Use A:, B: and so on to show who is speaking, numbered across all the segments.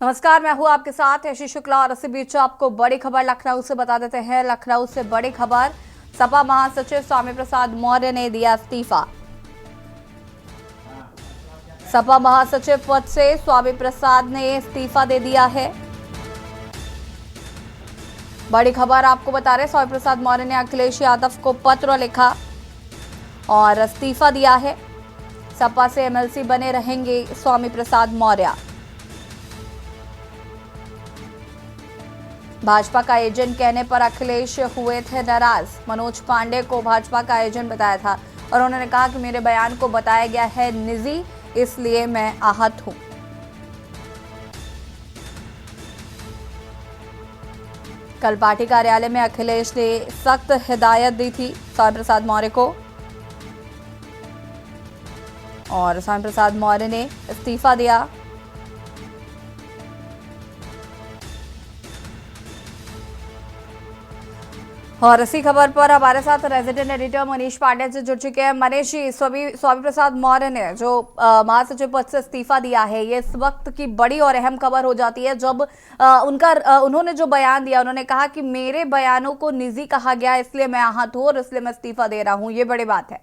A: नमस्कार, मैं हूं आपके साथ यशी शुक्ला और इसी बीच आपको बड़ी खबर लखनऊ से बता देते हैं। लखनऊ से बड़ी खबर, सपा महासचिव स्वामी प्रसाद मौर्य ने दिया इस्तीफा। सपा महासचिव पद से स्वामी प्रसाद ने इस्तीफा दे दिया है। बड़ी खबर आपको बता रहे, स्वामी प्रसाद मौर्य ने अखिलेश यादव को पत्र लिखा और इस्तीफा दिया है। सपा से एमएलसी बने रहेंगे स्वामी प्रसाद मौर्य। भाजपा का एजेंट कहने पर अखिलेश हुए थे नाराज। मनोज पांडे को भाजपा का एजेंट बताया था और उन्होंने कहा कि मेरे बयान को बताया गया है निजी, इसलिए मैं आहत हूं। कल पार्टी कार्यालय में अखिलेश ने सख्त हिदायत दी थी स्वामी प्रसाद मौर्य को और स्वामी प्रसाद मौर्य ने इस्तीफा दिया। और इसी खबर पर हमारे साथ रेजिडेंट एडिटर मनीष पांडे जी जुड़ चुके हैं। मनीष जी, स्वामी प्रसाद मौर्य ने जो महासचिव पद से इस्तीफा दिया है, ये इस वक्त की बड़ी और अहम खबर हो जाती है जब उन्होंने जो बयान दिया, उन्होंने कहा कि मेरे बयानों को निजी कहा गया, इसलिए मैं आहत हूं और इसलिए मैं इस्तीफा दे रहा हूं। ये बड़ी बात है।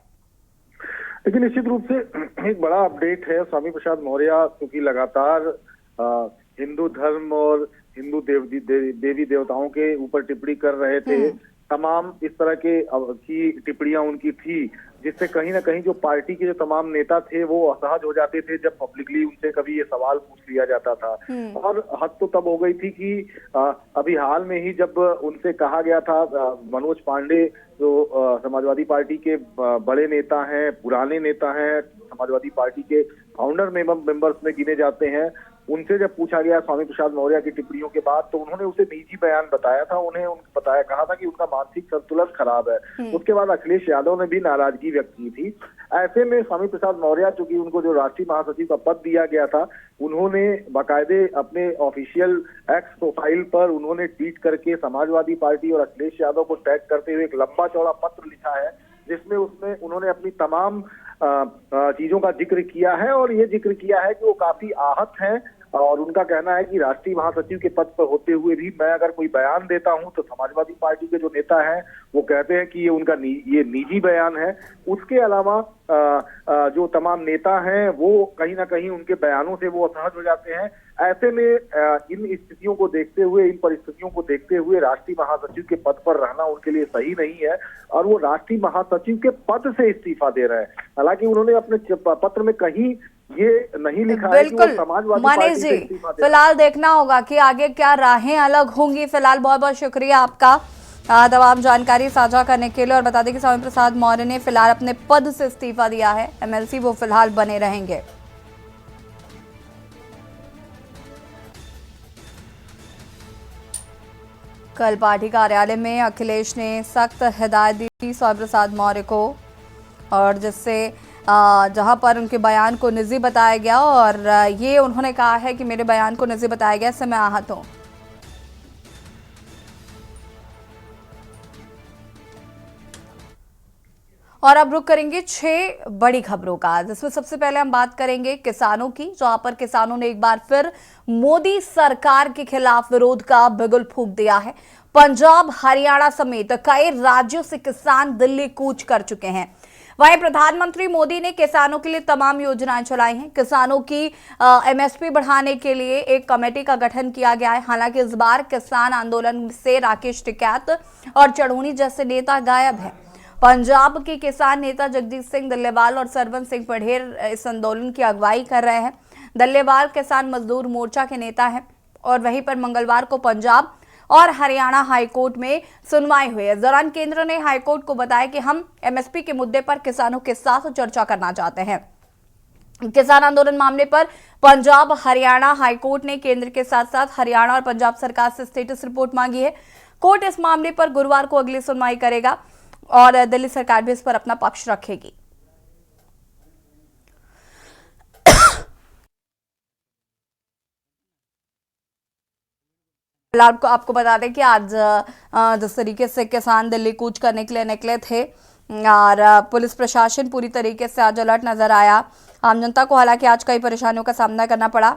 B: लेकिन निश्चित रूप से एक बड़ा अपडेट है। स्वामी प्रसाद मौर्य क्योंकि लगातार हिंदू धर्म और हिंदू देवी देवताओं के ऊपर टिप्पणी कर रहे थे, तमाम इस तरह की टिप्पणियां उनकी थी, जिससे कहीं ना कहीं जो पार्टी के जो तमाम नेता थे वो असहज हो जाते थे जब पब्लिकली उनसे कभी ये सवाल पूछ लिया जाता था। और हद तो तब हो गई थी कि अभी हाल में ही जब उनसे कहा गया था, मनोज पांडे जो समाजवादी पार्टी के बड़े नेता हैं, पुराने नेता हैं, समाजवादी पार्टी के फाउंडर मेंबर्स में गिने जाते हैं, उनसे जब पूछा गया स्वामी प्रसाद मौर्य की टिप्पणियों के बाद, तो उन्होंने उसे निजी बयान बताया था। उन्हें बताया, कहा था कि उनका मानसिक संतुलन खराब है। उसके बाद अखिलेश यादव ने भी नाराजगी व्यक्त की थी। ऐसे में स्वामी प्रसाद मौर्य, चूंकि उनको जो राष्ट्रीय महासचिव का पद दिया गया था, उन्होंने बाकायदे अपने ऑफिशियल एक्स प्रोफाइल पर उन्होंने ट्वीट करके समाजवादी पार्टी और अखिलेश यादव को टैग करते हुए एक लंबा चौड़ा पत्र लिखा है, जिसमें उन्होंने अपनी तमाम चीजों का जिक्र किया है और ये जिक्र किया है कि वो काफी आहत हैं और उनका कहना है कि राष्ट्रीय महासचिव के पद पर होते हुए भी मैं अगर कोई बयान देता हूं तो समाजवादी पार्टी के जो नेता हैं वो कहते हैं कि ये निजी बयान है। उसके अलावा जो तमाम नेता हैं वो कहीं ना कहीं उनके बयानों से वो असहज हो जाते हैं। ऐसे में इन स्थितियों को देखते हुए, इन परिस्थितियों को देखते हुए राष्ट्रीय महासचिव के पद पर रहना उनके लिए सही नहीं है और वो राष्ट्रीय महासचिव के पद से इस्तीफा दे रहे हैं। हालांकि उन्होंने अपने पत्र में कहीं ये नहीं लिखा है कि वो समाजवादी पार्टी से इस्तीफा दे।
A: फिलहाल देखना होगा कि आगे क्या राहें अलग होंगी। फिलहाल बहुत बहुत शुक्रिया आपका तमाम जानकारी साझा करने के लिए। और बता दें कि स्वामी प्रसाद मौर्य ने फिलहाल अपने पद से इस्तीफा दिया है, एमएलसी वो फिलहाल बने रहेंगे। कल पार्टी कार्यालय में अखिलेश ने सख्त हिदायत दी थी स्वामी प्रसाद मौर्य को और जिससे जहां पर उनके बयान को निजी बताया गया और ये उन्होंने कहा है कि मेरे बयान को निजी बताया गया, इससे मैं आहत हूं। और अब रुक करेंगे 6 बड़ी खबरों का, जिसमें सबसे पहले हम बात करेंगे किसानों की, जहां पर किसानों ने एक बार फिर मोदी सरकार के खिलाफ विरोध का बिगुल फूंक दिया है। पंजाब, हरियाणा समेत कई राज्यों से किसान दिल्ली कूच कर चुके हैं। वहीं प्रधानमंत्री मोदी ने किसानों के लिए तमाम योजनाएं चलाई हैं। किसानों की एमएसपी बढ़ाने के लिए एक कमेटी का गठन किया गया है। हालांकि इस बार किसान आंदोलन से राकेश टिकैत और चढ़ूनी जैसे नेता गायब हैं। पंजाब के किसान नेता जगजीत सिंह डल्लेवाल और सरवन सिंह पढ़ेर इस आंदोलन की अगुवाई कर रहे हैं। डल्लेवाल किसान मजदूर मोर्चा के नेता हैं और वहीं पर मंगलवार को पंजाब और हरियाणा हाईकोर्ट में सुनवाई हुई है। इस दौरान केंद्र ने हाईकोर्ट को बताया कि हम एमएसपी के मुद्दे पर किसानों के साथ चर्चा करना चाहते हैं। किसान आंदोलन मामले पर पंजाब हरियाणा हाईकोर्ट ने केंद्र के साथ साथ हरियाणा और पंजाब सरकार से स्टेटस रिपोर्ट मांगी है। कोर्ट इस मामले पर गुरुवार को अगली सुनवाई करेगा और दिल्ली सरकार भी इस पर अपना पक्ष रखेगी। आपको बता दें कि आज जिस तरीके से किसान दिल्ली कूच करने के लिए निकले थे और पुलिस प्रशासन पूरी तरीके से आज अलर्ट नजर आया। आम जनता को हालांकि आज कई परेशानियों का सामना करना पड़ा।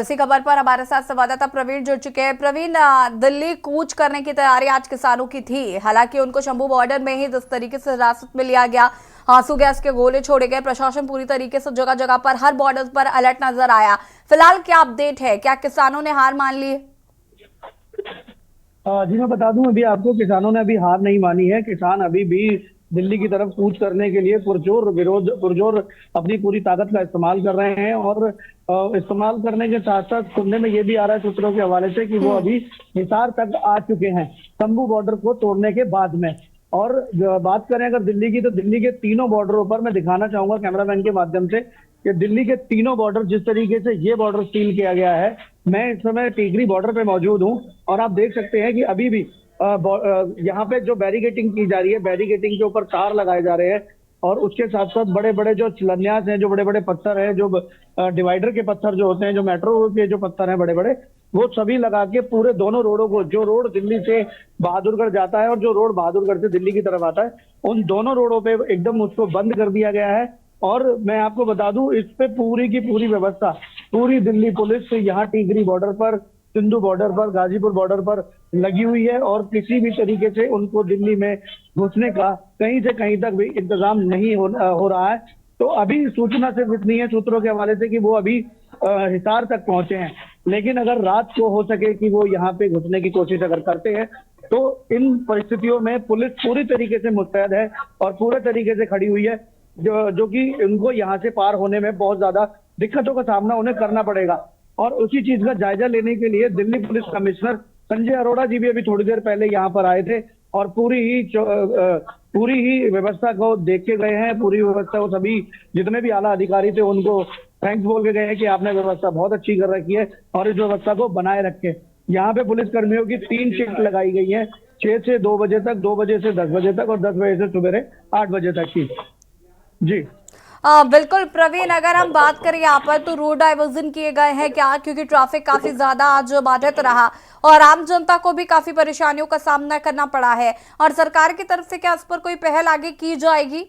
A: इसी खबर पर हमारे साथ संवाददाता प्रवीण जुड़ चुके हैं। प्रवीण, दिल्ली कूच करने की तैयारी आज किसानों की थी। हालांकि उनको शंभू बॉर्डर में ही जिस तरीके से हिरासत में लिया गया, आंसू गैस के गोले छोड़े गए, प्रशासन पूरी तरीके से जगह जगह पर हर बॉर्डर पर अलर्ट नजर आया। फिलहाल क्या अपडेट है? क्या किसानों ने हार मान ली है?
C: जी मैं बता दूं अभी आपको, किसानों ने अभी हार नहीं मानी है। किसान अभी भी दिल्ली की तरफ कूच करने के लिए पुरजोर अपनी पूरी ताकत का इस्तेमाल कर रहे हैं। और इस्तेमाल करने के साथ साथ सुनने में ये भी आ रहा है सूत्रों के हवाले से कि वो अभी हिसार तक आ चुके हैं शंभू बॉर्डर को तोड़ने के बाद में। और बात करें अगर दिल्ली की, तो दिल्ली के तीनों बॉर्डरों पर मैं दिखाना चाहूंगा कैमरामैन के माध्यम से कि दिल्ली के तीनों बॉर्डर जिस तरीके से ये बॉर्डर सील किया गया है। मैं इस समय टीकरी बॉर्डर पे मौजूद हूँ और आप देख सकते हैं कि अभी भी यहाँ पे जो बैरिकेटिंग की जा रही है, बैरिकेटिंग के ऊपर तार लगाए जा रहे हैं। और उसके साथ साथ बड़े बड़े जो शिलान्यास हैं, जो बड़े बड़े पत्थर हैं, जो डिवाइडर के पत्थर जो होते हैं, जो मेट्रो के जो पत्थर हैं बड़े बड़े, वो सभी लगा के पूरे दोनों रोडों को, जो रोड दिल्ली से बहादुरगढ़ जाता है और जो रोड बहादुरगढ़ से दिल्ली की तरफ आता है, उन दोनों रोडों पे एकदम उसको बंद कर दिया गया है। और मैं आपको बता दूं, इस पे पूरी की पूरी व्यवस्था पूरी दिल्ली पुलिस यहाँ टीकरी बॉर्डर पर, सिंधु बॉर्डर पर, गाजीपुर बॉर्डर पर लगी हुई है। और किसी भी तरीके से उनको दिल्ली में घुसने का कहीं से कहीं तक भी इंतजाम नहीं हो रहा है। तो अभी सूचना सिर्फ इतनी है सूत्रों के हवाले से कि वो अभी हिसार तक पहुंचे हैं। लेकिन अगर रात को हो सके कि वो यहाँ पे घुसने की कोशिश अगर करते हैं, तो इन परिस्थितियों में पुलिस पूरी तरीके से मुस्तैद है और पूरे तरीके से खड़ी हुई है, जो कि उनको यहाँ से पार होने में बहुत ज्यादा दिक्कतों का सामना उन्हें करना पड़ेगा। और उसी चीज का जायजा लेने के लिए दिल्ली पुलिस कमिश्नर संजय अरोड़ा जी भी अभी थोड़ी देर पहले यहाँ पर आए थे और पूरी ही व्यवस्था को देख के गए हैं। पूरी व्यवस्था को सभी जितने भी आला अधिकारी थे उनको थैंक्स बोल के गए हैं कि आपने व्यवस्था बहुत अच्छी कर रखी है और इस व्यवस्था को बनाए रखे। यहाँ पे पुलिस कर्मियों की 3 शिफ्ट लगाई गई है, 6 से 2 बजे तक, 2 बजे से 10 बजे तक और 10 बजे से सुबह 8 बजे तक की। जी
A: बिल्कुल प्रवीण, अगर हम बात करें यहाँ पर तो रोड डाइवर्जन किए गए हैं क्या? क्योंकि ट्रैफिक काफी ज्यादा आज बाधित रहा और आम जनता को भी काफी परेशानियों का सामना करना पड़ा है। और सरकार की तरफ से क्या इस पर कोई पहल आगे की जाएगी?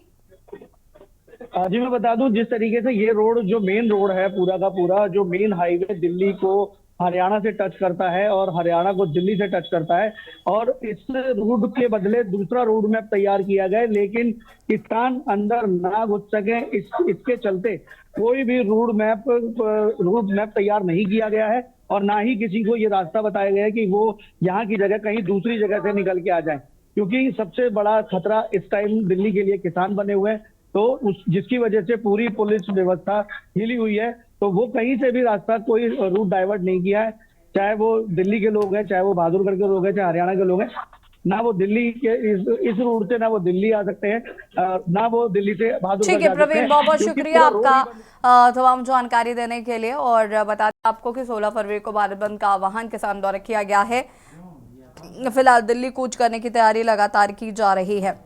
C: जी मैं बता दूं, जिस तरीके से ये रोड, जो मेन रोड है पूरा का पूरा, जो मेन हाईवे दिल्ली को हरियाणा से टच करता है और हरियाणा को दिल्ली से टच करता है, और इस रूट के बदले दूसरा रोड मैप तैयार किया गया है, लेकिन किसान अंदर ना घुस सके इसके चलते कोई भी रूट मैप तैयार नहीं किया गया है। और ना ही किसी को ये रास्ता बताया गया है कि वो यहाँ की जगह कहीं दूसरी जगह से निकल के आ जाए, क्योंकि सबसे बड़ा खतरा इस टाइम दिल्ली के लिए किसान बने हुए हैं। तो जिसकी वजह से पूरी पुलिस व्यवस्था हिली हुई है। तो वो कहीं से भी रास्ता, कोई रूट डाइवर्ट नहीं किया है, चाहे वो दिल्ली के लोग हैं, चाहे वो बहादुरगढ़ के लोग हैं, चाहे हरियाणा के लोग हैं। ना वो दिल्ली के इस रूट से ना वो दिल्ली आ सकते हैं, ना वो दिल्ली से बहादुरगढ़
A: ठीक है
C: जा सकते
A: प्रवीण,
C: हैं।
A: बहुत बहुत
C: क्योंकि
A: शुक्रिया
C: पूरा
A: आपका तमाम जानकारी देने के लिए। और बता दें आपको कि 16 फरवरी को भारत बंद का आह्वान किसान द्वारा किया गया है। फिलहाल दिल्ली कूच करने की तैयारी लगातार की जा रही है।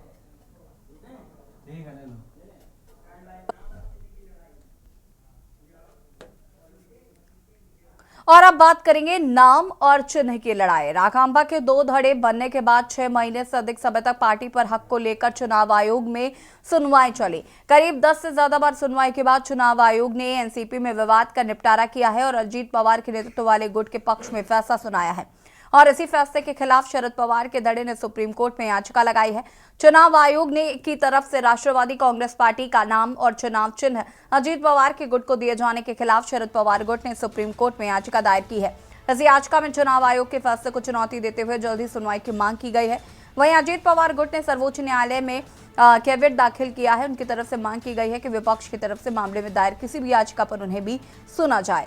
A: और अब बात करेंगे नाम और चिन्ह की लड़ाई। राकांपा के 2 धड़े बनने के बाद 6 महीने से अधिक समय तक पार्टी पर हक को लेकर चुनाव आयोग में सुनवाई चली। करीब 10 से ज्यादा बार सुनवाई के बाद चुनाव आयोग ने एनसीपी में विवाद का निपटारा किया है और अजीत पवार के नेतृत्व वाले गुट के पक्ष में फैसला सुनाया है। और इसी फैसले के खिलाफ शरद पवार के धड़े ने सुप्रीम कोर्ट में याचिका लगाई है। चुनाव आयोग ने की तरफ से राष्ट्रवादी कांग्रेस पार्टी का नाम और चुनाव चिन्ह अजीत पवार के गुट को दिए जाने के खिलाफ शरद पवार गुट ने सुप्रीम कोर्ट में याचिका दायर की है। इस याचिका में चुनाव आयोग के फैसले को चुनौती देते हुए जल्दी सुनवाई की मांग की गई है। वहीं अजीत पवार गुट ने सर्वोच्च न्यायालय में कैविएट दाखिल किया है। उनकी तरफ से मांग की गई है कि विपक्ष की तरफ से मामले में दायर किसी भी याचिका पर उन्हें भी सुना जाए।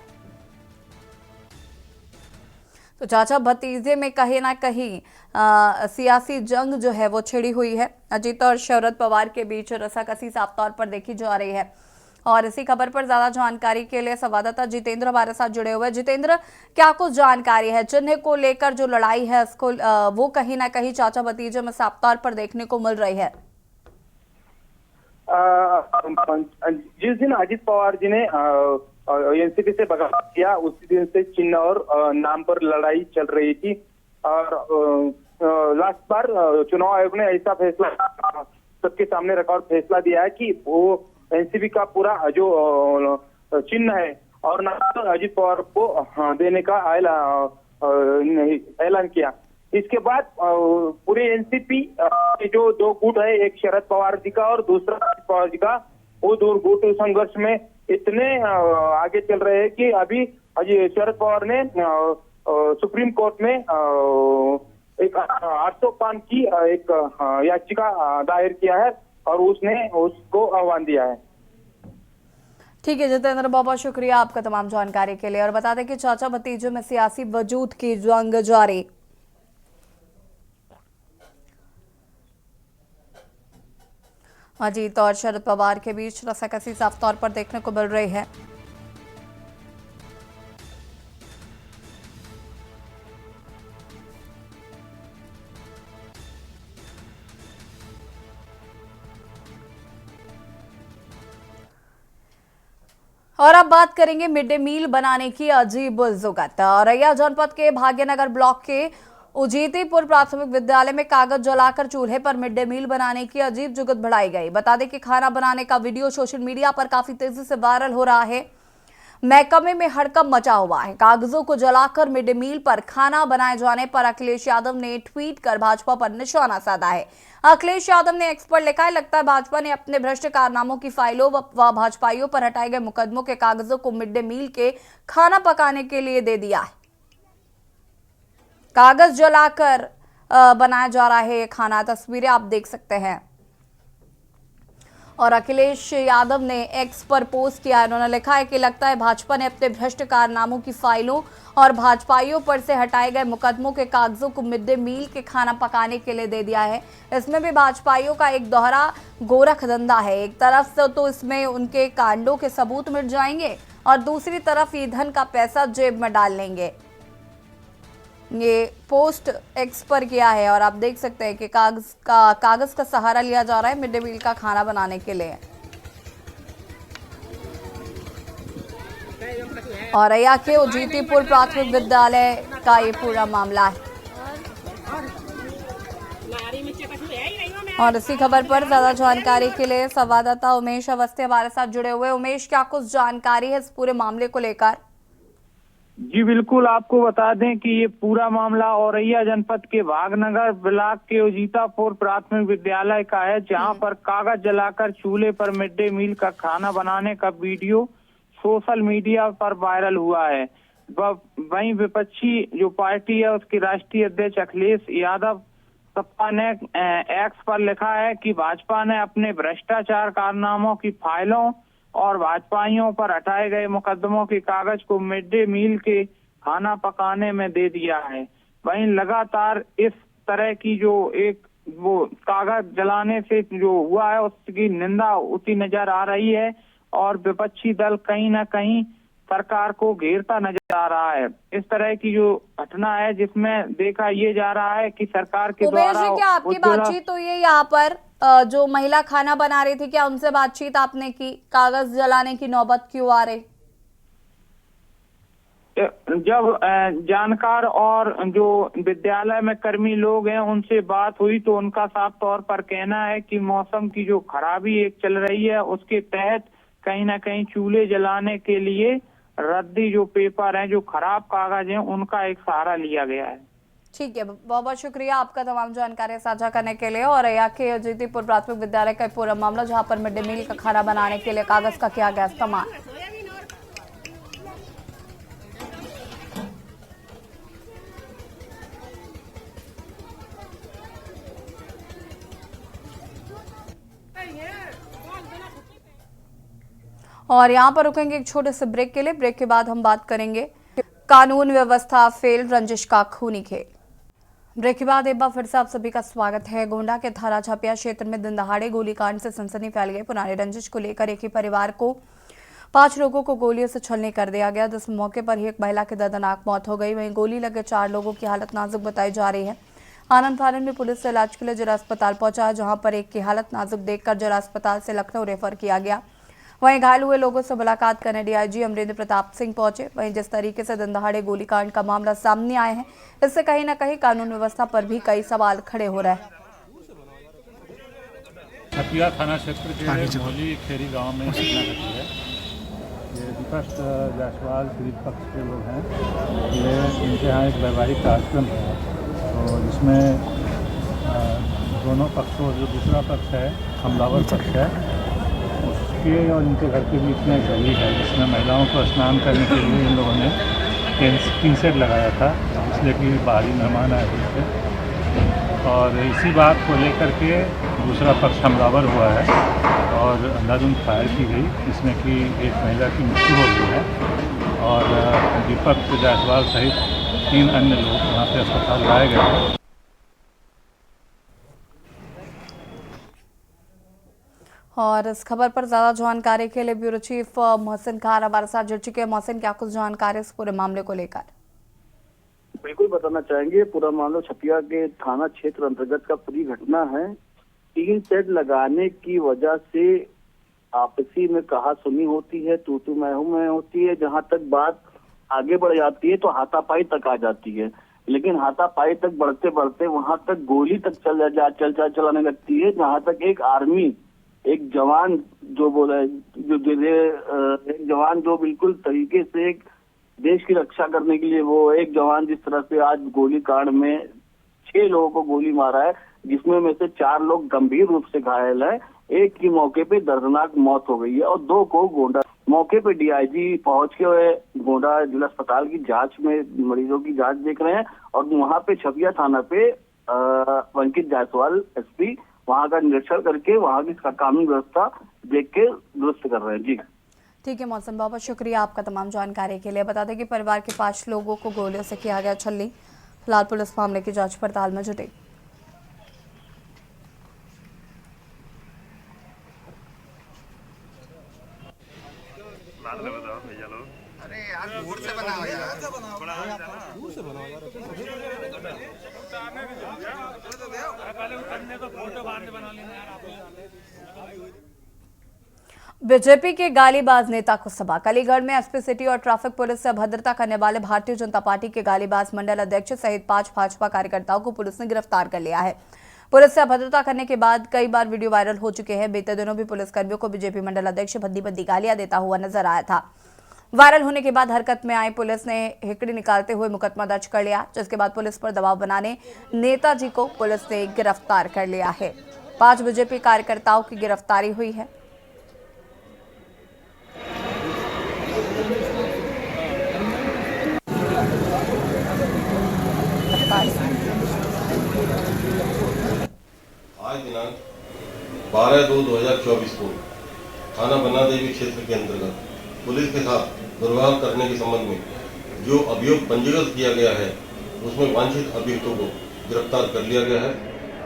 A: तो चाचा भतीजे में कहीं ना कहीं सियासी जंग जो है वो छिड़ी हुई है। अजीत और शरद पवार के बीच रसाकसी साफ तौर पर देखी जा रही है। और इसी खबर पर ज्यादा जानकारी के लिए संवाददाता जितेंद्र हमारे साथ जुड़े हुए हैं। जितेंद्र, क्या कुछ जानकारी है? चिन्ह को लेकर जो लड़ाई है उसको वो कहीं ना कहीं चाचा भतीजे में साफ तौर पर देखने को मिल रही है।
D: जिस दिन अजीत पवार जी ने एनसीपी से बगावत किया, उसी दिन से चिन्ह और नाम पर लड़ाई चल रही थी। और लास्ट बार चुनाव आयोग ने ऐसा फैसला सबके सामने रखा और फैसला दिया है कि वो एनसीपी का पूरा जो चिन्ह है और ना अजित पवार को देने का ऐलान किया। इसके बाद पूरे एनसीपी के जो दो गुट है, एक शरद पवार जी का और दूसरा अजित पवार जी का, वो दो गुट संघर्ष में इतने आगे चल रहे हैं कि अभी शरद पवार ने सुप्रीम कोर्ट में एक 805 की एक याचिका दायर किया है और उसने उसको आह्वान दिया है।
A: ठीक है जितेंद्र, बहुत बहुत शुक्रिया आपका तमाम जानकारी के लिए। और बता दें कि चाचा भतीजे में सियासी वजूद की जंग जारी। अजीत और शरद पवार के बीच रस्साकसी साफ तौर पर देखने को मिल रही है। और अब बात करेंगे मिड डे मील बनाने की अजीब जुगत। औरैया जनपद के भाग्यनगर ब्लॉक के उजीतीपुर प्राथमिक विद्यालय में कागज जलाकर चूल्हे पर मिड डे मील बनाने की अजीब जुगत बढ़ाई गई। बता दें कि खाना बनाने का वीडियो सोशल मीडिया पर काफी तेजी से वायरल हो रहा है। महकमे में हड़कंप मचा हुआ है। कागजों को जलाकर मिड डे मील पर खाना बनाए जाने पर अखिलेश यादव ने ट्वीट कर भाजपा पर निशाना साधा है। अखिलेश यादव ने एक्स पर लिखा है, लगता है भाजपा ने अपने भ्रष्ट कारनामों की फाइलों व भाजपाइयों पर हटाए गए मुकदमों के कागजों को मिड डे मील के खाना पकाने के लिए दे दिया है। कागज जलाकर बनाया जा रहा है ये खाना, तस्वीरें आप देख सकते हैं। और अखिलेश यादव ने एक्स पर पोस्ट किया है। उन्होंने लिखा है कि लगता है भाजपा ने अपने भ्रष्ट कारनामों की फाइलों और भाजपाइयों पर से हटाए गए मुकदमों के कागजों को मिड डे मील के खाना पकाने के लिए दे दिया है। इसमें भी भाजपाइयों का एक दोहरा गोरख धंधा है। एक तरफ से तो इसमें उनके कांडों के सबूत मिट जाएंगे और दूसरी तरफ ईंधन का पैसा जेब में डाल लेंगे। ये पोस्ट एक्स पर किया है और आप देख सकते हैं कि कागज का सहारा लिया जा रहा है मिड डे मील का खाना बनाने के लिए। औरैया के उजीतीपुर प्राथमिक विद्यालय का ये पूरा मामला है। और इसी खबर पर ज्यादा जानकारी के लिए संवाददाता उमेश अवस्थी हमारे साथ जुड़े हुए। उमेश, क्या कुछ जानकारी है इस पूरे मामले को लेकर?
E: जी बिल्कुल, आपको बता दें कि ये पूरा मामला औरैया जनपद के भाग्यनगर ब्लॉक के उजीतापुर प्राथमिक विद्यालय का है, जहां पर कागज जलाकर चूल्हे पर मिड डे मील का खाना बनाने का वीडियो सोशल मीडिया पर वायरल हुआ है। वहीं विपक्षी जो पार्टी है उसके राष्ट्रीय अध्यक्ष अखिलेश यादव सपा ने एक्स पर लिखा है कि भाजपा ने अपने भ्रष्टाचार कारनामों की फाइलों और भाजपाइयों पर हटाए गए मुकदमों के कागज को मिड डे मील के खाना पकाने में दे दिया है। वहीं लगातार इस तरह की जो एक वो कागज जलाने से जो हुआ है उसकी निंदा होती नजर आ रही है और विपक्षी दल कहीं ना कहीं सरकार को घेरता नजर आ रहा है। इस तरह की जो घटना है जिसमें देखा ये जा रहा है कि सरकार के द्वारा
A: क्या आपकी बातचीत हुई है यहाँ पर जो महिला खाना बना रही थी, क्या उनसे बातचीत आपने की? कागज जलाने की नौबत क्यों आ रही?
E: जब जानकार और जो विद्यालय में कर्मी लोग हैं उनसे बात हुई तो उनका साफ तौर पर कहना है कि मौसम की जो खराबी एक चल रही है उसके तहत कहीं ना कहीं चूल्हे जलाने के लिए रद्दी जो पेपर हैं, जो खराब कागज हैं, उनका एक सहारा लिया गया है।
A: ठीक है, बहुत बहुत शुक्रिया आपका तमाम जानकारी साझा करने के लिए। और यहाँ के उजीतीपुर प्राथमिक विद्यालय का पूरा मामला जहाँ पर मिड डे मील का खाना बनाने के लिए कागज का किया गया इस्तेमाल। और यहाँ पर रुकेंगे एक छोटे से ब्रेक के लिए। ब्रेक के बाद हम बात करेंगे कानून व्यवस्था फेल, रंजिश का खूनी खेल। ब्रेक के बाद एक बार फिर से आप सभी का स्वागत है। गोंडा के थाना छापिया क्षेत्र में दिन दहाड़े गोलीकांड से सनसनी फैल गई। पुराने रंजिश को लेकर एक ही परिवार को 5 लोगों को गोलियों से छलनी कर दिया गया, जिस मौके पर ही एक महिला की दर्दनाक मौत हो गई। वहीं गोली लगे 4 लोगों की हालत नाजुक बताई जा रही है। आनंद फानन में पुलिस से इलाज के लिए जिला अस्पताल पहुंचा, जहां पर एक की हालत नाजुक देखकर जिला अस्पताल से लखनऊ रेफर किया गया। वहीं घायल हुए लोगों से मुलाकात करने डीआईजी अमरेंद्र प्रताप सिंह पहुंचे। वहीं जिस तरीके से दिन दहाड़े गोलीकांड का मामला सामने आए हैं, इससे कहीं न कहीं कानून व्यवस्था पर भी कई सवाल खड़े हो रहे हैं।
F: छपिया थाना क्षेत्र के मौली खेरी गांव में घटना घटी है। ये विपक्ष जायसवाल श्री पक्ष के लोग हैं, ये इनके यहाँ एक वैवाहिक कार्यक्रम है, तो जिसमें दोनों पक्षों, जो दूसरा पक्ष है हमलावर पक्ष है, उसके और इनके घर के बीच में एक गली है जिसमें महिलाओं को स्नान करने के लिए इन लोगों ने टीन शेड लगाया था, इसलिए कि बाहरी मेहमान आए हुए थे। और इसी बात को लेकर के दूसरा पक्ष हमलावर हुआ है और अंधाधुंध फायर की गई, जिसमें कि एक महिला की मृत्यु हो गई है और दीपक जायसवाल सहित 3 अन्य लोग वहाँ पे अस्पताल लाए गए हैं।
A: और इस खबर पर ज्यादा जानकारी के लिए ब्यूरो चीफ मोहसिन खान हमारे साथ जुड़ चुके हैं। मोहसिन, क्या कुछ जानकारी इस पूरे मामले को लेकर?
G: बिल्कुल बताना चाहेंगे, पूरा मामला छपिया के थाना क्षेत्र अंतर्गत का पूरी घटना है। टीन शेड लगाने की वजह से आपसी में कहासुनी होती है, तू तू मैं हूं मैं होती है। जहां तक बात आगे बढ़ जाती है तो हाथापाई तक आ जाती है, लेकिन हाथापाई तक बढ़ते बढ़ते वहां तक गोली तक चलाने लगती है। जहां तक एक आर्मी, एक जवान जो बोला, एक जवान जो बिल्कुल तरीके से एक देश की रक्षा करने के लिए, वो एक जवान जिस तरह से आज गोली कांड में 6 लोगों को गोली मारा है, जिसमें में से 4 लोग गंभीर रूप से घायल है। एक की मौके पे दर्दनाक मौत हो गई है और 2 को गोंडा मौके पे डीआईजी पहुंच के गोंडा जिला अस्पताल की जांच में मरीजों की जांच देख रहे हैं और वहां पे छपिया थाना पे अंकित जायसवाल एसपी वहां का निरीक्षण करके वहां की कानून व्यवस्था देख के दुरुस्त कर रहे हैं। जी
A: ठीक है मौसम, बहुत बहुत शुक्रिया आपका तमाम जानकारी के लिए। बता दें कि परिवार के 5 लोगों को गोलियों से किया गया छलनी। फिलहाल पुलिस मामले की जांच पड़ताल में जुटी।
H: अरे यार दूर से बनाओ यार, दूर से बनाओ यार। पहले उतरने तो फोटो बाद में बना लेना यार आप।
A: बीजेपी के गालीबाज नेता को सबक। अलीगढ़ में एसपी सिटी और ट्रैफिक पुलिस से अभद्रता करने वाले भारतीय जनता पार्टी के गालीबाज मंडल अध्यक्ष सहित 5 भाजपा कार्यकर्ताओं को पुलिस ने गिरफ्तार कर लिया है। पुलिस से अभद्रता करने के बाद कई बार वीडियो वायरल हो चुके हैं। बीते दिनों भी पुलिस कर्मियों को बीजेपी मंडल अध्यक्ष भद्दी भद्दी गालियां देता हुआ नजर आया था। वायरल होने के बाद हरकत में आई पुलिस ने हिकड़ी निकालते हुए मुकदमा दर्ज कर लिया, जिसके बाद पुलिस पर दबाव बनाने नेताजी को पुलिस ने गिरफ्तार कर लिया है। 5 बीजेपी कार्यकर्ताओं की गिरफ्तारी हुई है।
I: आज दिनांक 12/2/2024 को थाना बन्ना देवी क्षेत्र के अंतर्गत पुलिस के साथ दुर्व्यवहार करने के संबंध में जो अभियोग पंजीकृत किया गया है, उसमें वांछित अभियुक्तों को गिरफ्तार कर लिया गया है।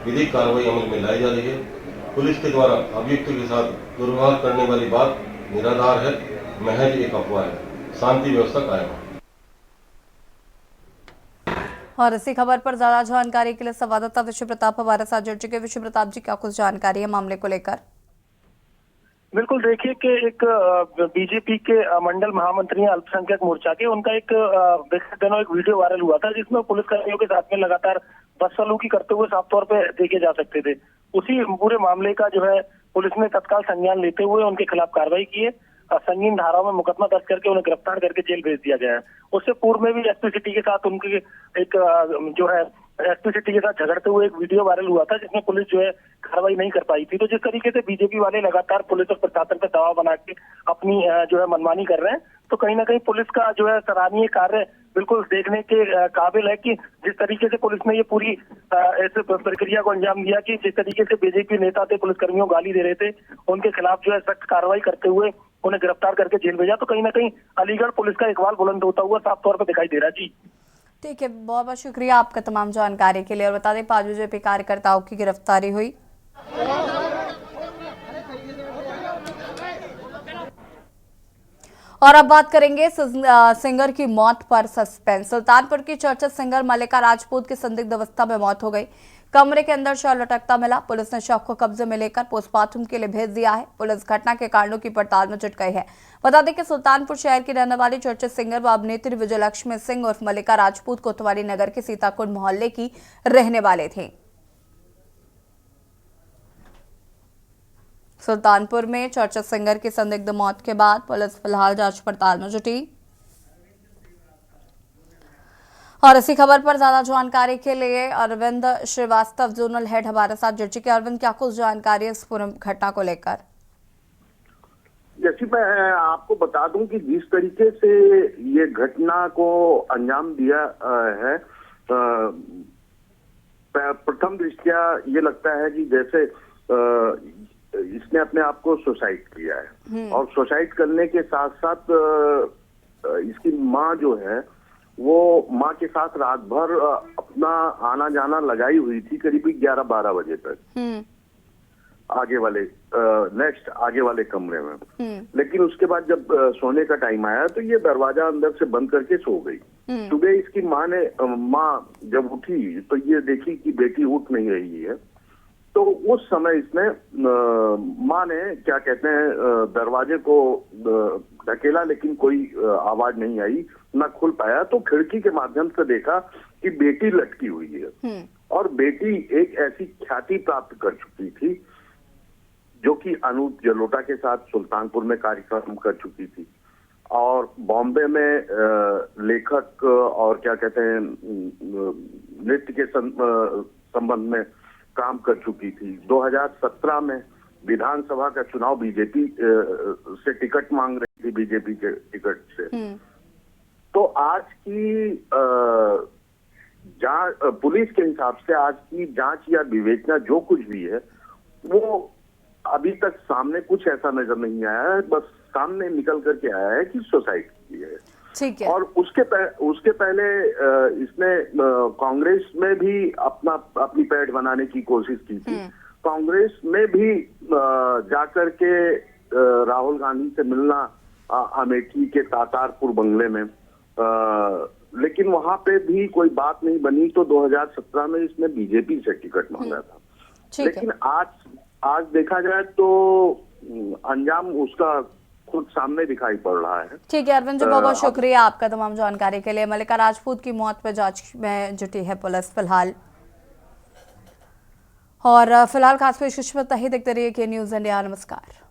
I: विधिक कार्रवाई अमल में लाई जा रही है। पुलिस के द्वारा अभियुक्तों के साथ दुर्व्यवहार करने वाली बात निराधार है, महज एक अफवाह है। शांति व्यवस्था कायम है।
A: और इसी खबर पर ज्यादा जानकारी के लिए संवाददाता विश्व प्रताप हमारे साथ जुड़ चुके। विश्व प्रताप जी, क्या कुछ जानकारी है मामले को लेकर?
J: बिल्कुल, देखिए कि एक बीजेपी के मंडल महामंत्री अल्पसंख्यक मोर्चा के उनका एक दिनों एक वीडियो वायरल हुआ था, जिसमें पुलिसकर्मियों के साथ में लगातार बदसलूकी करते हुए साफ तौर पे देखे जा सकते थे। उसी पूरे मामले का जो है पुलिस ने तत्काल संज्ञान लेते हुए उनके खिलाफ कार्रवाई की है। संगीन धाराओं में मुकदमा दर्ज करके उन्हें गिरफ्तार करके जेल भेज दिया गया है। उससे पूर्व में भी एसपी सिटी के साथ उनकी एक जो है एसपी सिटी के साथ झगड़ते हुए एक वीडियो वायरल हुआ था, जिसमें पुलिस जो है कार्रवाई नहीं कर पाई थी। तो जिस तरीके से बीजेपी वाले लगातार पुलिस और प्रशासन पर दबाव बना के अपनी जो है मनमानी कर रहे हैं, तो कहीं ना कहीं पुलिस का जो है सराहनीय कार्य बिल्कुल देखने के काबिल है कि जिस तरीके से पुलिस ने ये पूरी ऐसे प्रक्रिया को अंजाम दिया कि जिस तरीके से बीजेपी नेता थे पुलिसकर्मियों गाली दे रहे थे, उनके खिलाफ जो है सख्त कार्रवाई करते हुए उन्हें गिरफ्तार करके जेल भेजा। तो कहीं ना कहीं अलीगढ़ पुलिस का इकबाल बुलंद होता हुआ साफ तौर पर दिखाई दे रहा है। जी
A: ठीक है, बहुत बहुत शुक्रिया आपका तमाम जानकारी के लिए। और बता दें 5 बीजेपी कार्यकर्ताओं की गिरफ्तारी हुई। और अब बात करेंगे सिंगर की मौत पर सस्पेंस। सुल्तानपुर की चर्चित सिंगर मल्लिका राजपूत की संदिग्ध अवस्था में मौत हो गई। कमरे के अंदर शव लटकता मिला। पुलिस ने शव को कब्जे में लेकर पोस्टमार्टम के लिए भेज दिया है। पुलिस घटना के कारणों की पड़ताल में जुट गई है। बता दें कि सुल्तानपुर शहर की रहने वाली चर्चित सिंगर व अभिनेत्री विजयलक्ष्मी सिंह उर्फ मल्लिका राजपूत कोतवाली नगर के सीताकुंड मोहल्ले की रहने वाले थे। सुल्तानपुर में चर्चित सिंगर की संदिग्ध मौत के बाद पुलिस फिलहाल जांच पड़ताल में जुटी। और इसी खबर पर ज्यादा जानकारी के लिए अरविंद श्रीवास्तव जोनल हेड हमारे साथ जुड़ चुके। अरविंद, क्या कुछ जानकारी है इस पूरी घटना को लेकर?
G: जैसे मैं आपको बता दूं कि जिस तरीके से ये घटना को अंजाम दिया है, प्रथम दृष्टया ये लगता है कि जैसे इसने अपने आप को सुसाइड किया है और सुसाइड करने के साथ साथ इसकी माँ जो है वो माँ के साथ रात भर अपना आना जाना लगाई हुई थी, करीब 11-12 बजे तक आगे वाले कमरे में। लेकिन उसके बाद जब सोने का टाइम आया तो ये दरवाजा अंदर से बंद करके सो गई। सुबह इसकी माँ जब उठी तो ये देखी कि बेटी उठ नहीं रही है, तो उस समय इसने माँ ने क्या कहते हैं दरवाजे को ढकेला, लेकिन कोई आवाज नहीं आई, ना खुल पाया। तो खिड़की के माध्यम से देखा कि बेटी लटकी हुई है और बेटी एक ऐसी ख्याति प्राप्त कर चुकी थी जो कि अनूप जलोटा के साथ सुल्तानपुर में कार्यक्रम कर चुकी थी और बॉम्बे में लेखक और क्या कहते हैं नृत्य के संबंध में काम कर चुकी थी। 2017 में विधानसभा का चुनाव बीजेपी से टिकट मांग रही थी, बीजेपी के टिकट से। तो आज की पुलिस के हिसाब से आज की जांच या विवेचना जो कुछ भी है वो अभी तक सामने कुछ ऐसा नजर नहीं आया है, बस सामने निकल करके आया है कि सुसाइड की है।
A: ठीक है।
G: और उसके पहले इसने कांग्रेस में भी अपनी पैठ बनाने की कोशिश की थी। कांग्रेस में भी जाकर के राहुल गांधी से मिलना अमेठी के तातारपुर बंगले में, लेकिन वहां पे भी कोई बात नहीं बनी। तो 2017 में इसने बीजेपी से टिकट मांगा था, लेकिन आज देखा जाए तो अंजाम उसका खुद सामने दिखाई पड़ रहा है।
A: ठीक है अरविंद जी, बहुत बहुत शुक्रिया आपका तमाम जानकारी के लिए। मल्लिका राजपूत की मौत पर जांच में जुटी है पुलिस फिलहाल। और फिलहाल खास पेश में तही देखते रहिए के न्यूज़ इंडिया। नमस्कार।